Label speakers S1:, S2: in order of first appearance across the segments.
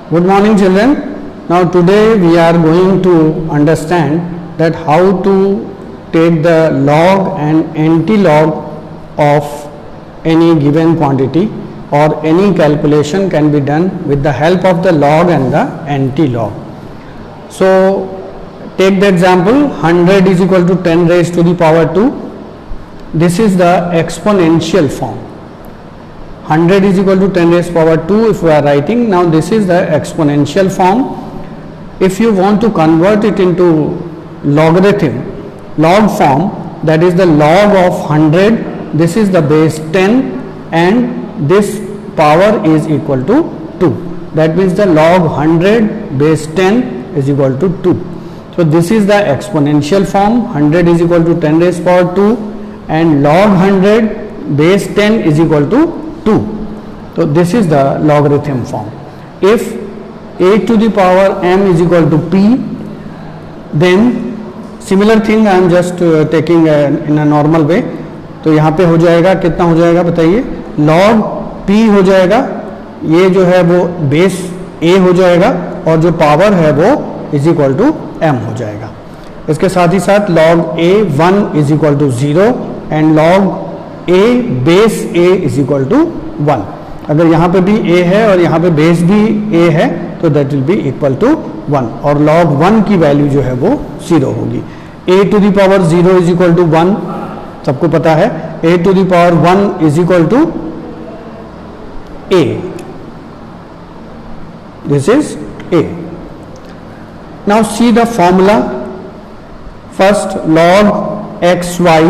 S1: Good morning, children. Now today we are going to understand that how to take the log and anti-log of any given quantity, or any calculation can be done with the help of the log and the anti-log. So take the example, 100 is equal to 10 raised to the power 2. This is the exponential form. 100 is equal to 10 raised to power 2 if we are writing. Now this is the exponential form. If you want to convert it into logarithm, log form, that is the log of 100, this is the base 10 and this power is equal to 2. That means the log 100 base 10 is equal to 2. So this is the exponential form. 100 is equal to 10 raised to power 2 and log 100 base 10 is equal to 2. So this is the logarithm form. If a to the power m is equal to p, then similar thing I am just taking in a normal way. तो यहाँ पे हो जाएगा, कितना हो जाएगा बताइए, log p हो जाएगा, ये जो है वो बेस a हो जाएगा और जो पावर है वो इज इक्वल टू m हो जाएगा. इसके साथ ही साथ log a 1 is equal to 0 and log a base a is equal to 1. अगर यहाँ पे भी a है और यहाँ पे बेस भी a है तो that will be equal to 1 और log 1 की वैल्यू जो है वो 0 होगी. a to the power 0 is equal to 1, सबको पता है. a to the power 1 is equal to a, this is a. Now see the formula. First log x y,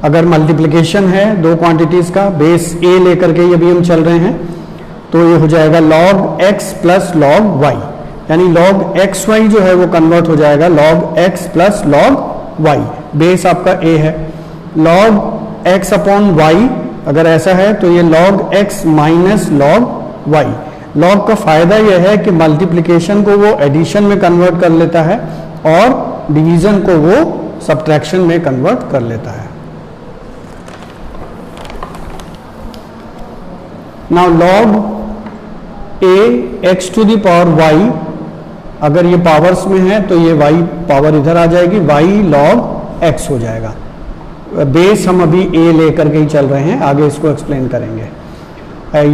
S1: अगर मल्टीप्लिकेशन है दो क्वांटिटीज का, बेस a लेकर के अभी हम चल रहे हैं, तो ये हो जाएगा log x plus log y, यानी log x y जो है वो कन्वर्ट हो जाएगा log x plus log y. Base आपका a है. log x अपॉन y अगर ऐसा है तो ये log x minus log y. log का फायदा यह है कि मल्टीप्लिकेशन को वो एडिशन में कन्वर्ट कर लेता है और डिवीजन को वो सब्ट्रैक्शन में कन्वर्ट कर लेता है. Now log a x to the power y, अगर ये पावर्स में है तो ये y पावर इधर आ जाएगी, y log x हो जाएगा. बेस हम अभी a लेकर के ही चल रहे हैं, आगे इसको एक्सप्लेन करेंगे.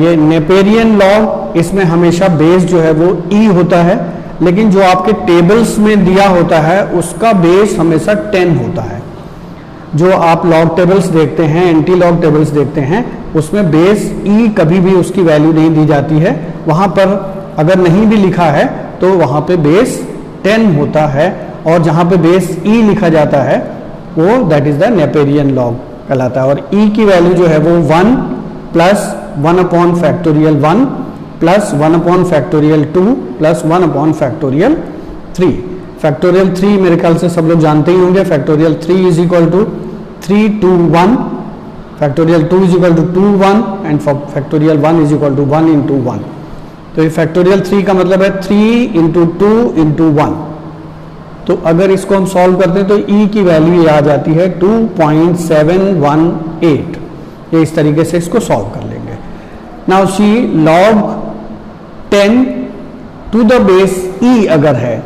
S1: ये नेपेरियन लॉग, इसमें हमेशा बेस जो है वो e होता है, लेकिन जो आपके टेबल्स में दिया होता है उसका बेस हमेशा 10 होता है. जो आप लॉग टेबल्स देखते हैं, एंटी लॉग टेबल्स देखते हैं, उसमें बेस e कभी भी उसकी वैल्यू नहीं दी जाती है. वहाँ पर अगर नहीं भी लिखा है तो वहाँ पे बेस 10 होता है और जहाँ पे बेस e लिखा जाता है वो that is the Napierian log कहलाता है. और e की वैल्यू जो है वो 1 plus 1 upon factorial 1 plus 1 upon factorial 2 plus 1 upon factorial 3. Factorial 3 मेरे ख्याल से सब लोग जानते ही होंगे. Factorial 3 is equal to 3 to 1, factorial 2 is equal to 2 1 and factorial 1 is equal to 1 into 1. तो ये फैक्टोरियल 3 का मतलब है 3 into 2 into 1. तो अगर इसको हम सॉल्व करते हैं तो e की वैल्यू ये आ जाती है 2.718. ये इस तरीके से इसको सॉल्व कर लेंगे. Now see log 10 to the base e अगर है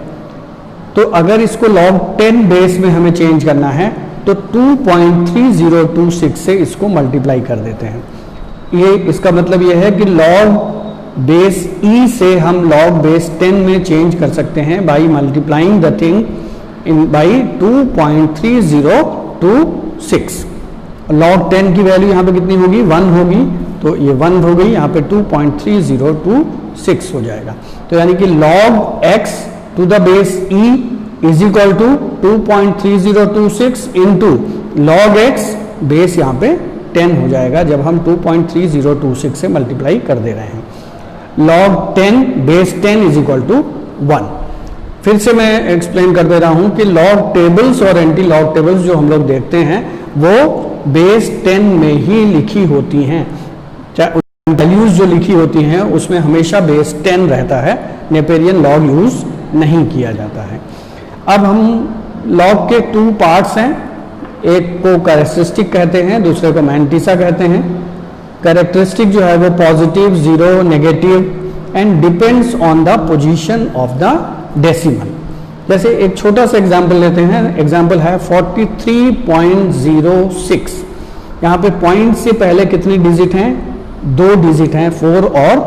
S1: तो अगर इसको log 10 बेस में हमें चेंज करना है तो 2.3026 से इसको मल्टीप्लाई कर देते हैं. ये इसका मतलब ये है कि log बेस e से हम log बेस 10 में चेंज कर सकते हैं by multiplying the thing in by 2.3026. log 10 की वैल्यू यहाँ पे कितनी होगी, 1 होगी, तो ये 1 हो गई, यहाँ पे 2.3026 हो जाएगा. तो यानी कि log x to the base e is equal to 2.3026 into log x base यहाँ पे 10 हो जाएगा जब हम 2.3026 से मल्टीप्लाई कर दे रहे हैं. log 10 base 10 is equal to 1. फिर से मैं एक्सप्लेन कर दे रहा हूं कि log टेबल्स और एंटी लॉग टेबल्स जो हम लोग देखते हैं वो बेस 10 में ही लिखी होती हैं. चाहे वैल्यूज जो लिखी होती हैं उसमें हमेशा बेस 10 रहता है, नेपेरियन लॉग यूज नहीं किया जाता है. अब हम लॉग के 2 पार्ट्स हैं, एक को कैरेक्टरिस्टिक कहते हैं, दूसरे को मैंटिसा कहते हैं. कैरेक्टरिस्टिक जो है वो positive, zero, negative and depends on the position of the decimal. जैसे एक छोटा सा एग्जाम्पल लेते हैं, एग्जाम्पल है 43.06। यहाँ पे पॉइंट से पहले कितनी डिजिट हैं? 2 डिजिट हैं, 4 और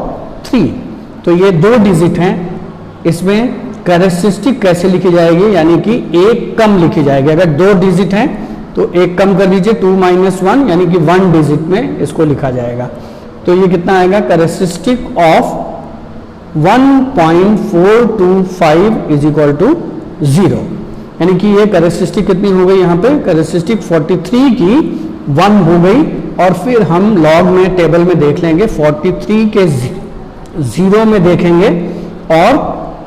S1: 3। तो ये 2 डिजिट हैं, इसमें कैरेक्टरिस्टिक कैसे लिखी जाएगी, यानी कि एक कम लिखी जाएगी। अगर 2 डिजिट हैं तो एक कम कर लीजिए, 2 - 1 यानी कि 1 डिजिट में इसको लिखा जाएगा। तो ये कितना आएगा? Characteristic of 1.425 is equal to 0, यानी कि ये कैरेक्टरिस्टिक कितनी हो गई? यहाँ पे कैरेक्टरिस्टिक 43 की 1 हो गई। और फिर हम लॉग में टेबल में देख लेंगे, 43 के 0 में देखेंगे और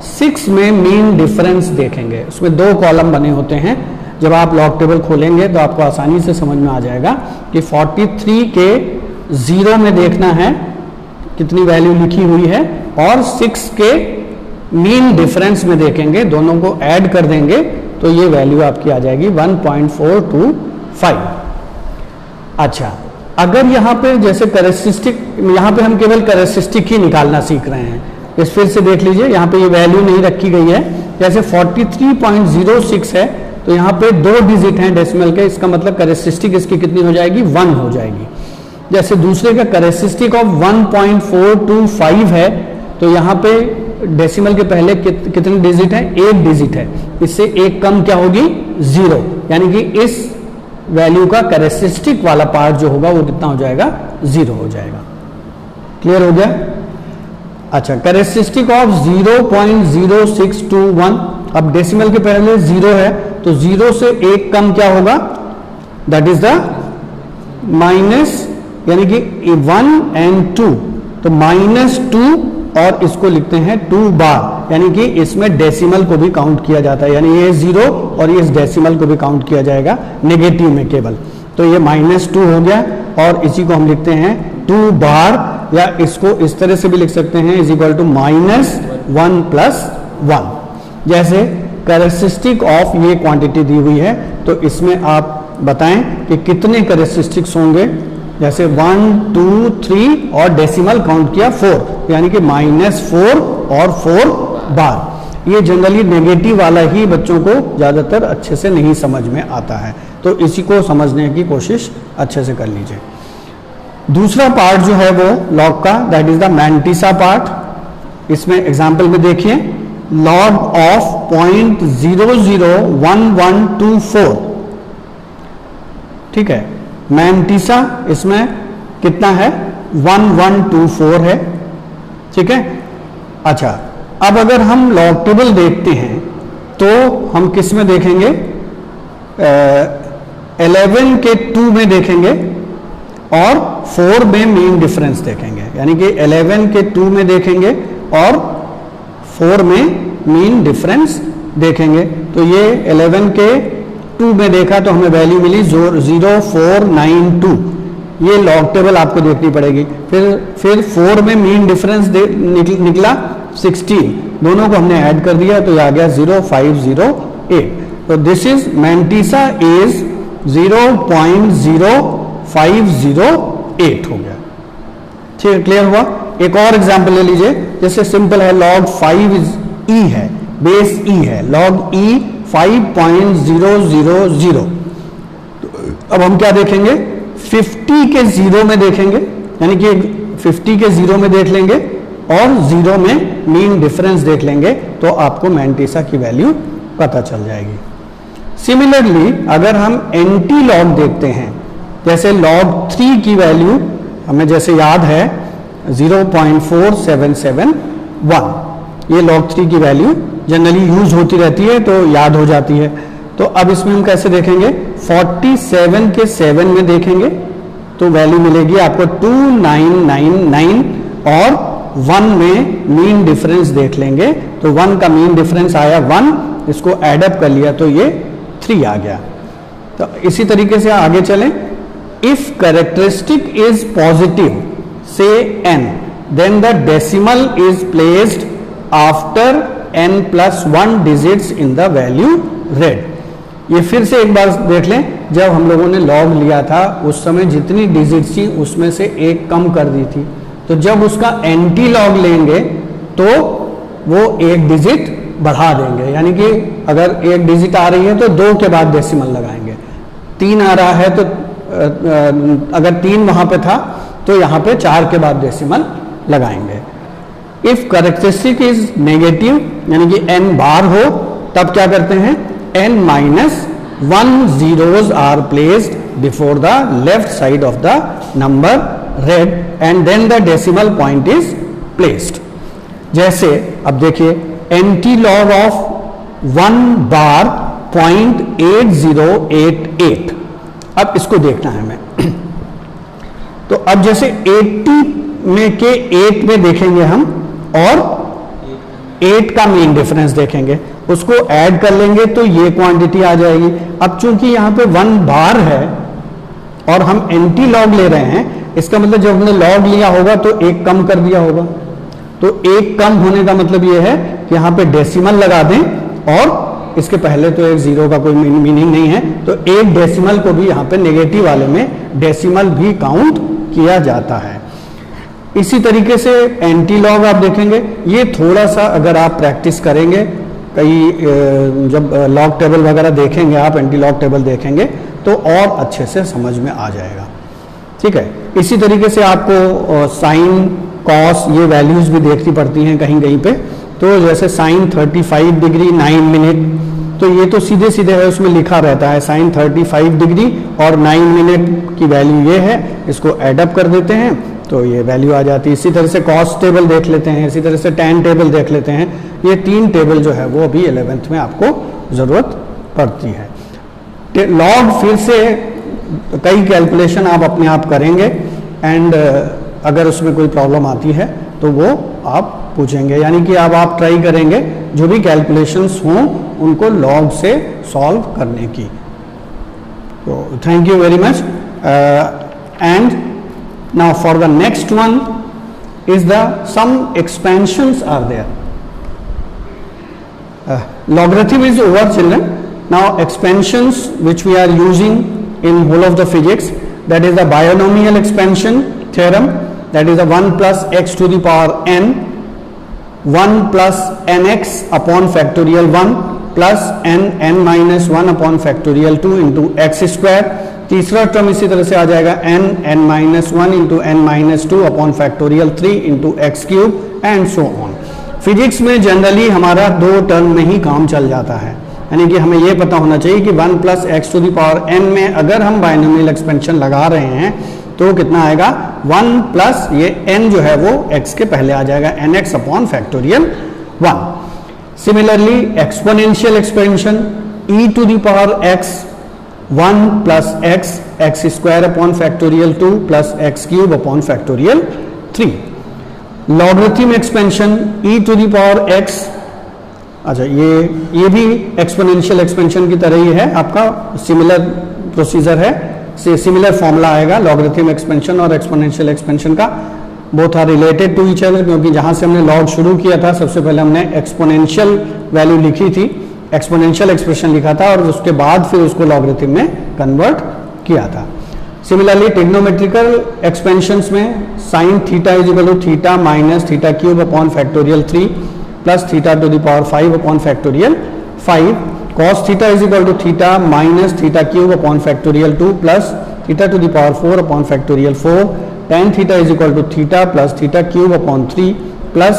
S1: 6 में मीन डिफरेंस देखेंगे। उसमें 2 कॉलम बने होते हैं। जब आप लॉग टेबल खोलेंगे तो आपको आसानी से समझ में आ जाएगा कि 43 के 0 में देखना है कितनी वैल्यू लिखी हुई है, और 6 के मीन डिफरेंस में देखेंगे, दोनों को ऐड कर देंगे तो ये वैल्यू आपकी आ जाएगी 1.425। अच्छा, अगर यहाँ पे जैसे कैरेक्टरिस्टिक, यहाँ पे हम केवल कैरेक्टरिस्टिक ही निकालना सीख रहे हैं। इस फिर से देख लीजिए, यहाँ पे ये वैल्यू नहीं रखी गई है। जैसे 43.06 है तो यहाँ पे 2 डिजिट हैं डेसिमल के, इसका मतलब कैरेक्टरिस्टिक इसकी कितनी हो जाएगी? 1 हो जाएगी। जैसे दूसरे का कैरेक्टरिस्टिक ऑफ 1.425 है तो यहाँ पे डेसिमल के पहले कितने डिजिट है? 1 डिजिट है, इससे एक कम क्या होगी? 0, यानी कि इस वैल्यू का कैरेक्टरिस्टिक वाला पार्ट जो होगा वो कितना हो जाएगा? 0 हो जाएगा। क्लियर हो गया? अच्छा, कैरेक्टरिस्टिक ऑफ 0.0621, अब डेसिमल के पहले 0 है तो 0 से एक कम क्या होगा? दैट इज द माइनस, यानी कि 1 और 2, तो -2 और इसको लिखते हैं 2 बार, यानी कि इसमें डेसिमल को भी काउंट किया जाता है, यानी ये 0 और इस डेसिमल को भी काउंट किया जाएगा नेगेटिव में केवल। तो ये -2 हो गया और इसी को हम लिखते हैं 2 बार, या इसको इस तरह से भी लिख सकते हैं इज इक्वल टू -1 + 1। जैसे कैरेक्टरिस्टिक ऑफ ये क्वांटिटी दी हुई है तो इसमें आप बताएं कि कितने कैरेक्टरिस्टिक्स होंगे। जैसे 1, 2, 3 और डेसिमल काउंट किया 4, यानी कि -4 और 4 बार। ये जनरली नेगेटिव वाला ही बच्चों को ज़्यादातर अच्छे से नहीं समझ में आता है, तो इसी को समझने की कोशिश अच्छे से कर लीजिए। दूसरा पार्ट जो है वो लॉग का, that is the mantissa part. इसमें एग्जाम्पल में देखिए, लॉग ऑफ 0.001124, ठीक है। मैंटिसा इसमें कितना है? 1124 है, ठीक है। अच्छा, अब अगर हम लॉग टेबल देखते हैं तो हम किस में देखेंगे? 11 के 2 में देखेंगे और 4 में मीन डिफरेंस देखेंगे, यानी कि 11 के 2 में देखेंगे और 4 में मीन डिफरेंस देखेंगे। तो ये 11 के 2 में देखा तो हमें वैल्यू मिली 0492, ये लॉग टेबल आपको देखनी पड़ेगी। फिर 4 में मीन डिफरेंस निकला 16, दोनों को हमने ऐड कर दिया तो ये आ गया 0508। तो दिस इज मैंटिसा इज 0.0508 हो गया। ठीक है, क्लियर हुआ? एक और एग्जांपल ले लीजिए, जैसे सिंपल है, log 5 ई है, बेस ई है, log ई 5.000। अब हम क्या देखेंगे? 50 के 0 में देखेंगे, यानी कि 50 के 0 में देख लेंगे और 0 में मीन डिफरेंस देख लेंगे तो आपको मैंटिसा की वैल्यू पता चल जाएगी। सिमिलरली अगर हम एंटी लॉग देखते हैं, जैसे log 3 की वैल्यू हमें जैसे याद है 0.4771, ये log 3 की वैल्यू जनरली यूज होती रहती है तो याद हो जाती है। तो अब इसमें हम कैसे देखेंगे? 47 के 7 में देखेंगे तो वैल्यू मिलेगी आपको 2999 और 1 में मीन डिफरेंस देख लेंगे तो 1 का मीन डिफरेंस आया 1, इसको एडअप कर लिया तो ये 3 आ गया। तो इसी तरीके से आगे चलें। इफ कैरेक्टरिस्टिक इज पॉजिटिव से n, then the decimal is placed after n+1 digits in the value read। ये फिर से एक बार देख लें, जब हम लोगों ने लॉग लिया था उस समय जितनी डिजिट्स थी उसमें से एक कम कर दी थी, तो जब उसका एंटी लॉग लेंगे तो वो एक डिजिट बढ़ा देंगे, यानी कि अगर एक डिजिट आ रही है तो 2 के बाद डेसिमल लगाएंगे, 3 आ रहा है तो अगर 3 वहां पे था तो यहाँ पे 4 के बाद डेसिमल लगाएंगे। इफ करेक्टरिस्टिक इज नेगेटिव यानी कि n बार हो तब क्या करते हैं, n minus 1 zeros are placed before the left side of the number read and then the decimal point is placed. जैसे अब देखिए एंटी लॉग ऑफ 1 बार 0.8088, अब इसको देखना है हमें। तो अब जैसे 80 में के 8 में देखेंगे हम और 8 का मीन डिफरेंस देखेंगे, उसको ऐड कर लेंगे तो ये क्वांटिटी आ जाएगी। अब चूंकि यहाँ पे 1 बार है और हम एंटी लॉग ले रहे हैं, इसका मतलब जब हमने लॉग लिया होगा तो 1 कम कर दिया होगा, तो 1 कम होने का मतलब ये है कि यहाँ पे डेसिमल लगा दें और इसके पहले तो एक जीरो का कोई मीनिंग नहीं है, तो एक डेसिमल को भी यहाँ पे नेगेटिव वाले में डेसिमल भी काउंट किया जाता है। इसी तरीके से एंटी लॉग आप देखेंगे, ये थोड़ा सा अगर आप प्रैक्टिस करेंगे, कई जब लॉग टेबल वगैरह देखेंगे आप, एंटी लॉग टेबल देखेंगे तो और अच्छे से समझ में आ जाएगा। ठीक है, इसी तरीके से आपको साइन कॉस ये वैल्यूज भी देखनी पड़ती हैं कहीं कहीं पे। तो जैसे साइन 35 डिग्री 9 मिनट, तो ये तो सीधे सीधे है, उसमें लिखा रहता है साइन 35 डिग्री और 9 मिनट की वैल्यू ये है, इसको एडअप कर देते हैं तो ये वैल्यू आ जाती है। इसी तरह से कॉस टेबल देख लेते हैं, इसी तरह से टैन टेबल देख लेते हैं। ये 3 टेबल जो है वो अभी 11th में आपको ज़रूरत पड़ती है। लॉग फिर से कई कैलकुलेशन आप अपने आप करेंगे एंड अगर उसमें कोई प्रॉब्लम आती है तो वो आप पूछेंगे, यानी कि अब आप ट्राई करेंगे जो भी कैलकुलेशंस हों उनको लॉग से सॉल्व करने की। तो thank you very much and now for the next one is some expansions are there. Logarithm is over, children. Now expansions which we are using in whole of the physics, that is the binomial expansion theorem, that is the 1 plus x to the power n, 1 plus nx upon factorial 1 plus n minus 1 upon factorial 2 into x square। तीसरा term इसी तरह से आ जाएगा n minus 1 into n minus 2 upon factorial 3 into x cube and so on. Physics में generally हमारा 2 term में ही काम चल जाता है, यानी कि हमें यह पता होना चाहिए कि 1 plus x to the power n में अगर हम बाइनोमियल एक्सपेंशन लगा रहे हैं तो कितना आएगा, 1 प्लस ये n जो है वो x के पहले आ जाएगा nx upon factorial 1। Similarly exponential expansion e to the power x 1 plus x square upon factorial 2 plus x cube upon factorial 3। Logarithm expansion e to the power x, अच्छा ये भी एक्सपोनेंशियल एक्सपेंशन की तरह ही है, आपका सिमिलर प्रोसीजर है, similar formula आएगा लॉगरिथम एक्सपेंशन और एक्सपोनेंशियल एक्सपेंशन का। Both are related to each other, क्योंकि जहां से हमने लॉग शुरू किया था सबसे पहले हमने एक्सपोनेंशियल वैल्यू लिखी थी, एक्सपोनेंशियल एक्सप्रेशन लिखा था और उसके बाद फिर उसको लॉगरिथम में कन्वर्ट किया था। सिमिलरली ट्रिग्नोमेट्रिकल एक्सपेंशंस में sine theta is equal to theta minus theta cube upon factorial 3 plus theta to the power 5 upon factorial 5। Cos theta is equal to theta minus theta cube upon factorial 2 plus theta to the power 4 upon factorial 4। tan theta is equal to theta plus theta cube upon 3 plus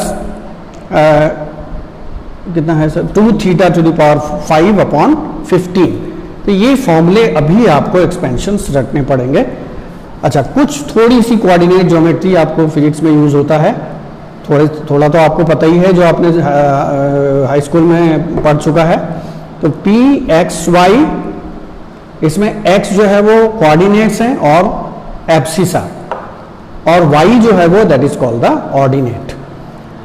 S1: कितना है sir, 2 theta to the power 5 upon 15। तो ये फॉर्मूले अभी आपको expansions रखने पड़ेंगे। अच्छा, कुछ थोड़ी सी कोऑर्डिनेट ज्योमेट्री आपको फिजिक्स में यूज होता है, थोड़ा तो आपको पता ही है जो आपने हाई स्कूल में पढ़ चुका है। तो पी एक्स वाई, इसमें x जो है वो कोऑर्डिनेट्स हैं और एब्सिसा, और y जो है वो that is called the ordinate.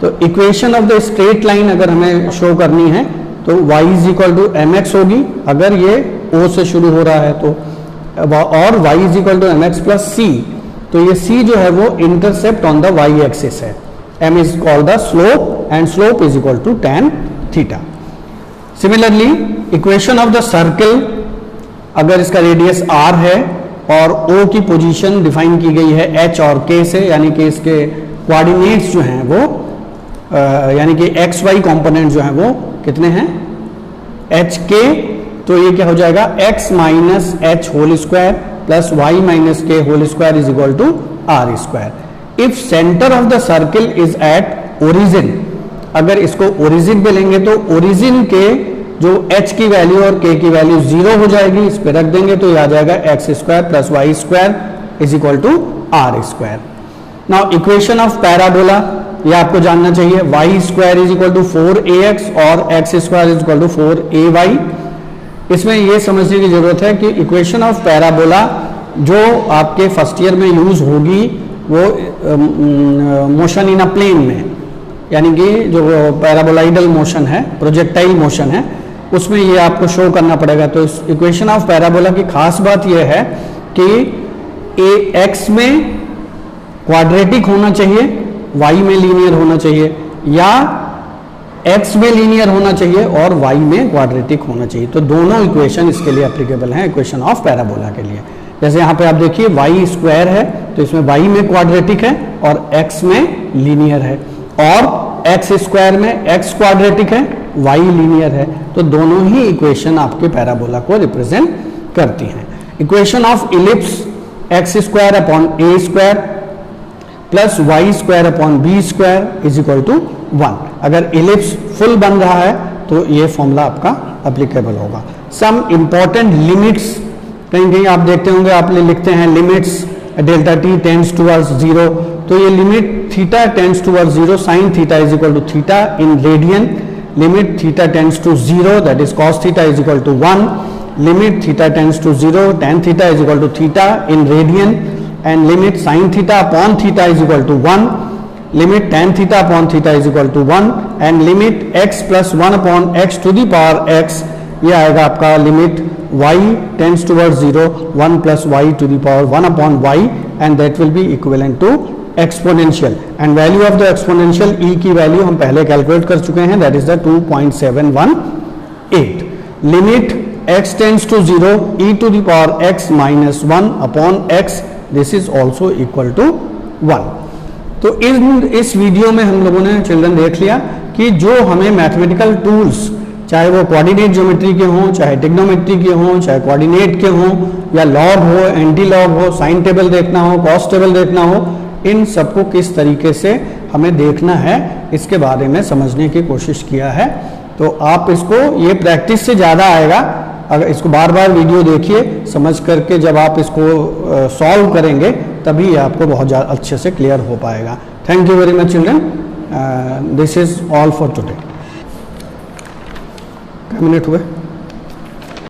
S1: तो equation of the straight line अगर हमें शो करनी है तो y is equal to m x होगी, अगर ये O से शुरू हो रहा है तो, और y is equal to m x plus c, तो ये c जो है वो intercept on the y axis है। m is called the slope and slope is equal to tan theta. Similarly equation of the circle, अगर इसका radius r है और O की पोजीशन डिफाइन की गई है h और k से, यानी कि इसके कोऑर्डिनेट्स जो हैं वो यानी कि एक्स वाई कॉम्पोनेंट जो है वो कितने हैं, एच के, तो ये क्या हो जाएगा x minus h whole square plus y minus k whole square is equal to r square. If centre of the circle is at origin, अगर इसको ओरिजिन पे लेंगे तो ओरिजिन के जो h की वैल्यू और k की वैल्यू 0 हो जाएगी, इस पे रख देंगे तो ये आ जाएगा x square plus y square is equal to r square. Now equation of parabola ये आपको जानना चाहिए, y square is equal to 4ax और x square is equal to 4ay। इसमें ये समझने की जरूरत है कि इक्वेशन ऑफ पैराबोला जो आपके फर्स्ट ईयर में यूज होगी वो मोशन इन अ प्लेन में, यानी कि जो पैराबोलाइडल मोशन है, प्रोजेक्टाइल मोशन है, उसमें ये आपको शो करना पड़ेगा। तो इस इक्वेशन ऑफ पैराबोला की खास बात यह है कि ए एक्स में क्वाड्रेटिक होना चाहिए, वाई में लीनियर होना चाहिए, या एक्स में लीनियर होना चाहिए और वाई में क्वाड्रेटिक होना चाहिए। तो दोनों इक्वेशन इसके लिए एप्लीकेबल हैं इक्वेशन ऑफ पैराबोला के लिए। जैसे यहाँ पे आप देखिए वाई स्क्वायर है तो इसमें वाई में क्वाड्रेटिक है और एक्स में लीनियर है, और एक्स स्क्वायर में एक्स क्वाड्रेटिक है, वाई लीनियर है। तो दोनों ही इक्वेशन आपके पैराबोला को रिप्रेजेंट करती हैं। Equation of ellipse x square upon a square plus y square upon b square is equal to 1। अगर इलिप्स फुल बन रहा है तो ये फॉर्मूला आपका एप्लीकेबल होगा। सम इंपॉर्टेंट लिमिट्स, कहीं कहीं आप देखते होंगे आप लिखते हैं limits delta t tends towards 0, तो ये limit theta tends towards 0 sine theta is equal to theta in radian, limit theta tends to 0 that is cos theta is equal to 1, limit theta tends to 0 tan theta is equal to theta in radian, and limit sin theta upon theta is equal to 1, limit tan theta upon theta is equal to 1, and limit x plus 1 upon x to the power x, ये आएगा आपका limit y tends towards 0 1 plus y to the power 1 upon y, and that will be equivalent to exponential, and value of the exponential e की value हम पहले calculate कर चुके हैं, that is the 2.718. limit x tends to 0 e to the power x minus 1 upon x, this is also equal to 1। तो इस video में हम लोगों ने चिल्ड्रन देख लिया कि जो हमें मैथमेटिकल टूल्स, चाहे वो कोऑर्डिनेट ज्योमेट्री के हों, चाहे ट्रिग्नोमेट्री के हों, चाहे कोऑर्डिनेट के हों, या लॉग हो, एंटी लॉग हो, साइन टेबल देखना हो, कॉस टेबल देखना हो, इन सबको किस तरीके से हमें देखना है इसके बारे में समझने की कोशिश किया है। तो आप इसको, ये प्रैक्टिस से ज़्यादा आएगा, अगर इसको बार बार वीडियो देखिए, समझ करके जब आप इसको सॉल्व करेंगे तभी ये आपको बहुत ज़्यादा अच्छे से क्लियर हो पाएगा। Thank you very much children, this is all for today. कितने मिनट हुए?